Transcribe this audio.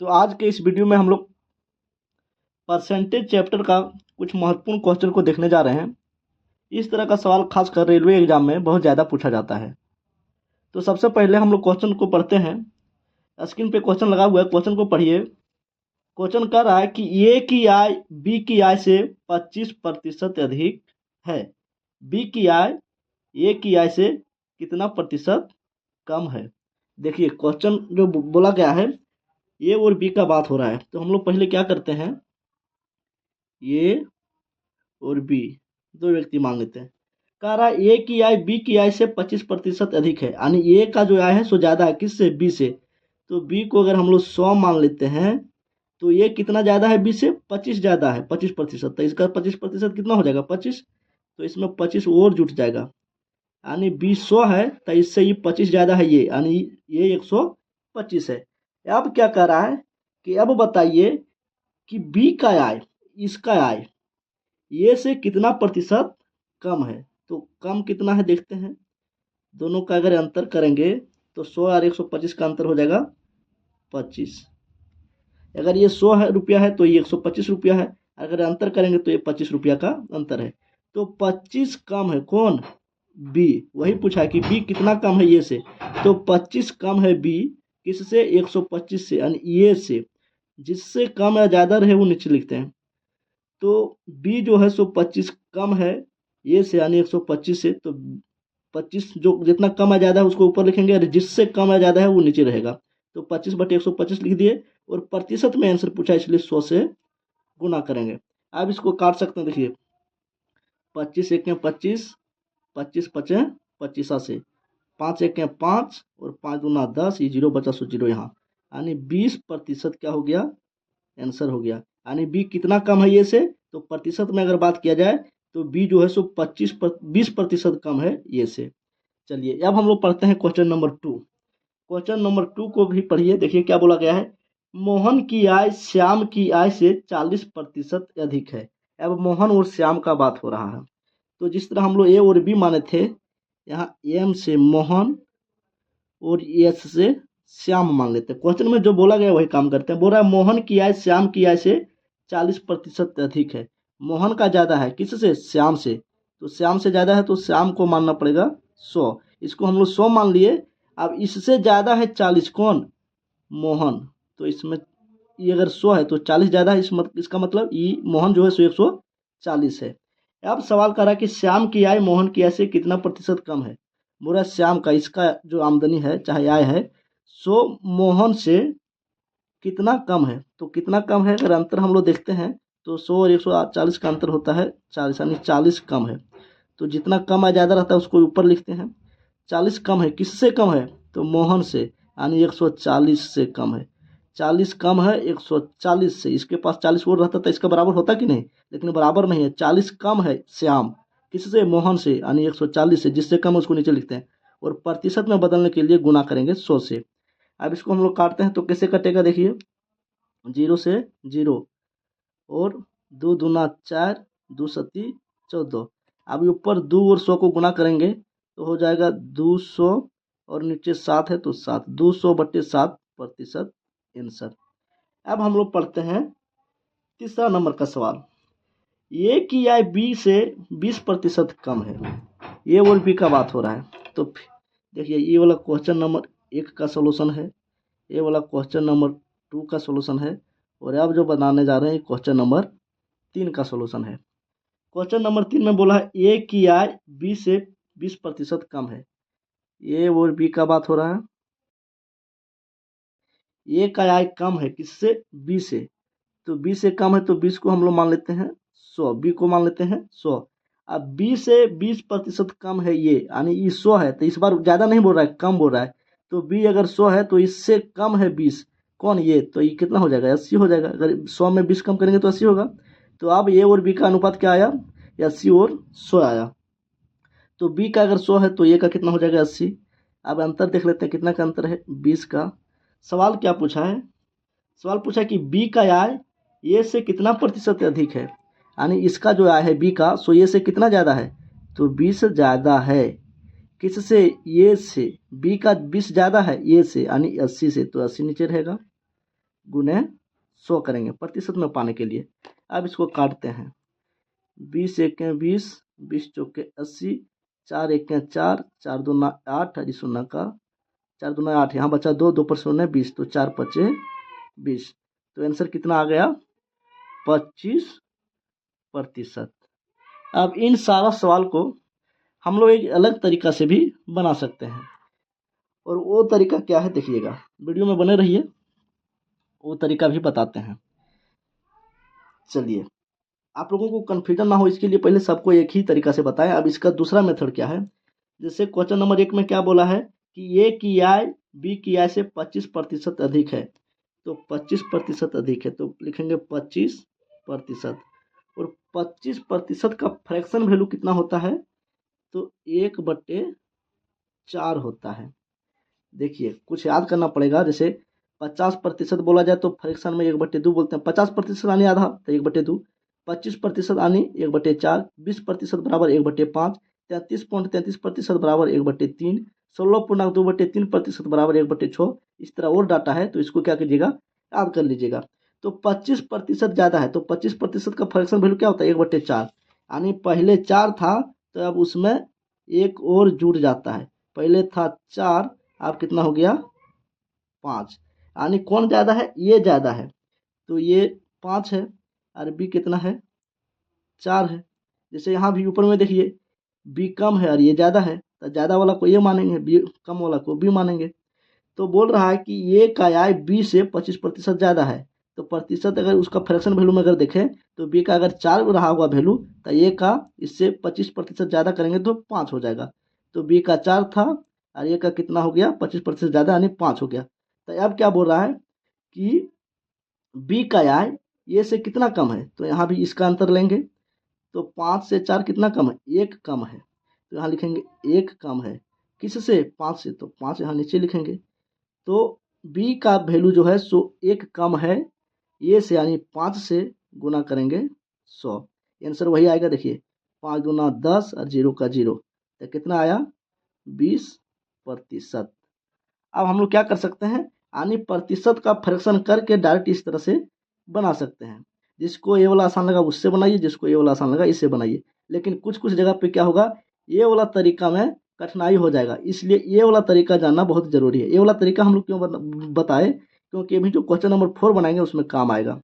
तो आज के इस वीडियो में हम लोग परसेंटेज चैप्टर का कुछ महत्वपूर्ण क्वेश्चन को देखने जा रहे हैं। इस तरह का सवाल खासकर रेलवे एग्जाम में बहुत ज़्यादा पूछा जाता है। तो सबसे पहले हम लोग क्वेश्चन को पढ़ते हैं। स्क्रीन पे क्वेश्चन लगा हुआ है, क्वेश्चन को पढ़िए। क्वेश्चन कह रहा है कि ए की आय बी की आय से 25% अधिक है। बी की आय ए की आय से कितना प्रतिशत कम है। देखिए क्वेश्चन जो बोला गया है, ए और बी का बात हो रहा है। तो हम लोग पहले क्या करते हैं, ए और बी दो व्यक्ति मान लेते हैं। कह रहा है ए की आय बी की आय से 25% अधिक है, यानी ए का जो आय है सो ज़्यादा है किससे, बी से। तो बी को अगर हम लोग 100 मान लेते हैं तो ये कितना ज़्यादा है, बी से 25 ज़्यादा है, 25%। तो इसका 25% कितना हो जाएगा, 25। तो इसमें 25 और जुट जाएगा, यानी बी 100 है तो इससे ये 25 ज़्यादा है, ये यानी ये 125 है। अब क्या कह रहा है कि अब बताइए कि बी का आय, इसका आय ये से कितना प्रतिशत कम है। तो कम कितना है देखते हैं। दोनों का अगर अंतर करेंगे तो 100 और 125 का अंतर हो जाएगा 25। अगर ये 100 रुपया है तो ये 125 रुपया है, अगर अंतर करेंगे तो ये 25 रुपया का अंतर है। तो 25 कम है कौन, बी। वही पूछा है कि बी कितना कम है ये से। तो 25 कम है बी किससे, 125 से, यानी ये से। जिससे कम या ज़्यादा रहे वो नीचे लिखते हैं। तो बी जो है सो 25 कम है ये से, यानी 125 से। तो 25 जो जितना कम या ज़्यादा है उसको ऊपर लिखेंगे, और जिससे कम या ज़्यादा है वो नीचे रहेगा। तो 25/125 लिख दिए, और प्रतिशत में आंसर पूछा इसलिए 100 से गुना करेंगे। अब इसको काट सकते हैं, देखिए 25 एक 25, 25 पचे 25 से, 5 एक 5 और 5 दूना 10, ये 0 बचा सो 0 यहाँ, यानी 20% क्या हो गया, आंसर हो गया। यानी बी कितना कम है ये से। तो प्रतिशत में अगर बात किया जाए तो बी जो है सो 20% कम है ये से। चलिए अब हम लोग पढ़ते हैं क्वेश्चन नंबर 2। क्वेश्चन नंबर 2 को भी पढ़िए। देखिए क्या बोला गया है, मोहन की आय श्याम की आय से 40% अधिक है। अब मोहन और श्याम का बात हो रहा है। तो जिस तरह हम लोग ए और बी माने थे, यहाँ एम से मोहन और एस से श्याम मान लेते हैं। क्वेश्चन में जो बोला गया वही काम करते हैं। बोल रहा है मोहन की आय श्याम की आय से 40% अधिक है। मोहन का ज़्यादा है किससे, श्याम से। तो श्याम से ज़्यादा है तो श्याम को मानना पड़ेगा 100। इसको हम लोग 100 मान लिए। अब इससे ज़्यादा है 40, कौन, मोहन। तो इसमें ये अगर 100 है तो 40 ज़्यादा है, इसका मतलब ये मोहन जो है सो 140 है। अब सवाल कर रहा है कि श्याम की आय मोहन की आय से कितना प्रतिशत कम है। बोला श्याम का, इसका जो आमदनी है चाहे आय है सो मोहन से कितना कम है। तो कितना कम है, अगर अंतर हम लोग देखते हैं तो 100 और 140 का अंतर होता है 40, यानी 40 कम है। तो जितना कम या ज़्यादा रहता है उसको ऊपर लिखते हैं। 40 कम है किससे कम है, तो मोहन से, यानी 140 से कम है। 40 कम है 140 से। इसके पास 40 और रहता था इसका बराबर होता कि नहीं, लेकिन बराबर नहीं है। 40 कम है श्याम किससे, मोहन से, यानी 140 से। जिससे कम उसको नीचे लिखते हैं, और प्रतिशत में बदलने के लिए गुना करेंगे 100 से। अब इसको हम लोग काटते हैं तो कैसे कटेगा, देखिए 0 से 0, और 2 दूना 4, 2 सती 14। अब ऊपर 2 और 100 को गुना करेंगे तो हो जाएगा 200, और नीचे 7 है तो 7, 200/7% आंसर। अब हम लोग पढ़ते हैं तीसरा नंबर का सवाल। ए की आय बी से 20% कम है। ए और बी का बात हो रहा है। तो देखिए ये वाला क्वेश्चन नंबर 1 का सोल्यूशन है, ये वाला क्वेश्चन नंबर 2 का सोल्यूशन है, और अब जो बनाने जा रहे हैं क्वेश्चन नंबर 3 का सोल्यूशन है। क्वेश्चन नंबर 3 में बोला है ए की आय बी से 20% कम है। ए और बी का बात हो रहा है। ए का आय कम है किससे, बी से। तो बी से कम है तो 20 को हम लोग मान लेते हैं 100, बी को मान लेते हैं 100। अब बी से 20% कम है ये, यानी ये 100 है। तो इस बार ज़्यादा नहीं बोल रहा है, कम बोल रहा है। तो बी अगर 100 है तो इससे कम है 20, कौन, ये। तो ये कितना हो जाएगा, 80 हो जाएगा। अगर 100 में 20 कम करेंगे तो 80 होगा। तो अब ए और बी का अनुपात क्या आया, 80 और 100 आया। तो बी का अगर 100 है तो ए का कितना हो जाएगा, 80। अब अंतर देख लेते हैं कितना का अंतर है, 20 का। सवाल क्या पूछा है, सवाल पूछा कि बी का आय ए से कितना प्रतिशत अधिक है, यानी इसका जो आय है बी का सो ए से कितना ज़्यादा है। तो 20 ज़्यादा है किससे, ए से। बी का 20 ज़्यादा है ए से, यानी 80 से। तो 80 नीचे रहेगा। गुने 100 करेंगे प्रतिशत में पाने के लिए। अब इसको काटते हैं। 20 एके 20, 20 चौके 80, 4 एके 4, 4 दूना 8, हरी शून्य का 4 दूना 8, यहाँ बचा 2, 2 पर शून्य 20, तो 4 पचे 20। तो आंसर कितना आ गया? 25%। अब इन सारा सवाल को हम लोग एक अलग तरीका से भी बना सकते हैं, और वो तरीका क्या है देखिएगा, वीडियो में बने रहिए, वो तरीका भी बताते हैं। चलिए, आप लोगों को कन्फ्यूजन ना हो इसके लिए पहले सबको एक ही तरीका से बताएं। अब इसका दूसरा मेथड क्या है, जैसे क्वेश्चन नंबर 1 में क्या बोला है कि ए की आय बी की आय से 25% अधिक है, तो 25% अधिक है तो लिखेंगे 25%, और 25% का फ्रैक्शन वैल्यू कितना होता है, तो 1/4 होता है। देखिए कुछ याद करना पड़ेगा, जैसे 50% बोला जाए तो फ्रैक्शन में 1/2 बोलते हैं। 50% यानी आधा, तो 1/2। 25% यानी 1/4। 20% बराबर 1/5। 33.33% बराबर 1/3। 16.2/3% बराबर 1/6। इस तरह और डाटा है, तो इसको क्या कीजिएगा, याद कर लीजिएगा। तो 25% ज़्यादा है, तो 25% का फ्रैक्शन वैल्यू क्या होता है, 1/4। यानी पहले 4 था तो अब उसमें एक और जुड़ जाता है। पहले था 4, अब कितना हो गया, 5। यानी कौन ज़्यादा है, ये ज़्यादा है, तो ये 5 है, और बी कितना है, 4 है। जैसे यहाँ भी ऊपर में देखिए, बी कम है और ये ज़्यादा है, तो ज़्यादा वाला को ये मानेंगे, बी कम वाला को बी मानेंगे। तो बोल रहा है कि ये का आय बी से 25% ज़्यादा है, तो प्रतिशत अगर उसका फ्रैक्शन वैल्यू में अगर देखें तो बी का अगर 4 रहा होगा वैल्यू, तो ये का इससे 25% ज़्यादा करेंगे तो 5 हो जाएगा। तो बी का 4 था और ये का कितना हो गया, 25% ज़्यादा यानी 5 हो गया। तो अब क्या बोल रहा है कि बी का आय ये से कितना कम है, तो यहाँ भी इसका अंतर लेंगे, तो 5 से 4 कितना कम है, 1 कम है, तो यहाँ लिखेंगे 1 कम है, किससे, 5 से, तो 5 यहाँ नीचे लिखेंगे। तो बी का वैल्यू जो है सो 1 कम है ये से, यानी 5 से गुना करेंगे 100, आंसर वही आएगा। देखिए 5 दूना 10 और 0 का 0, तो कितना आया, 20%। अब हम लोग क्या कर सकते हैं, यानी प्रतिशत का फ्रैक्शन करके डायरेक्ट इस तरह से बना सकते हैं। जिसको ये वाला आसान लगा उससे बनाइए, जिसको ये वाला आसान लगा इससे बनाइए। लेकिन कुछ कुछ जगह पे क्या होगा, ये वाला तरीका में कठिनाई हो जाएगा, इसलिए ये वाला तरीका जानना बहुत ज़रूरी है। ये वाला तरीका हम लोग क्यों बताए, क्योंकि अभी जो क्वेश्चन नंबर 4 बनाएंगे उसमें काम आएगा।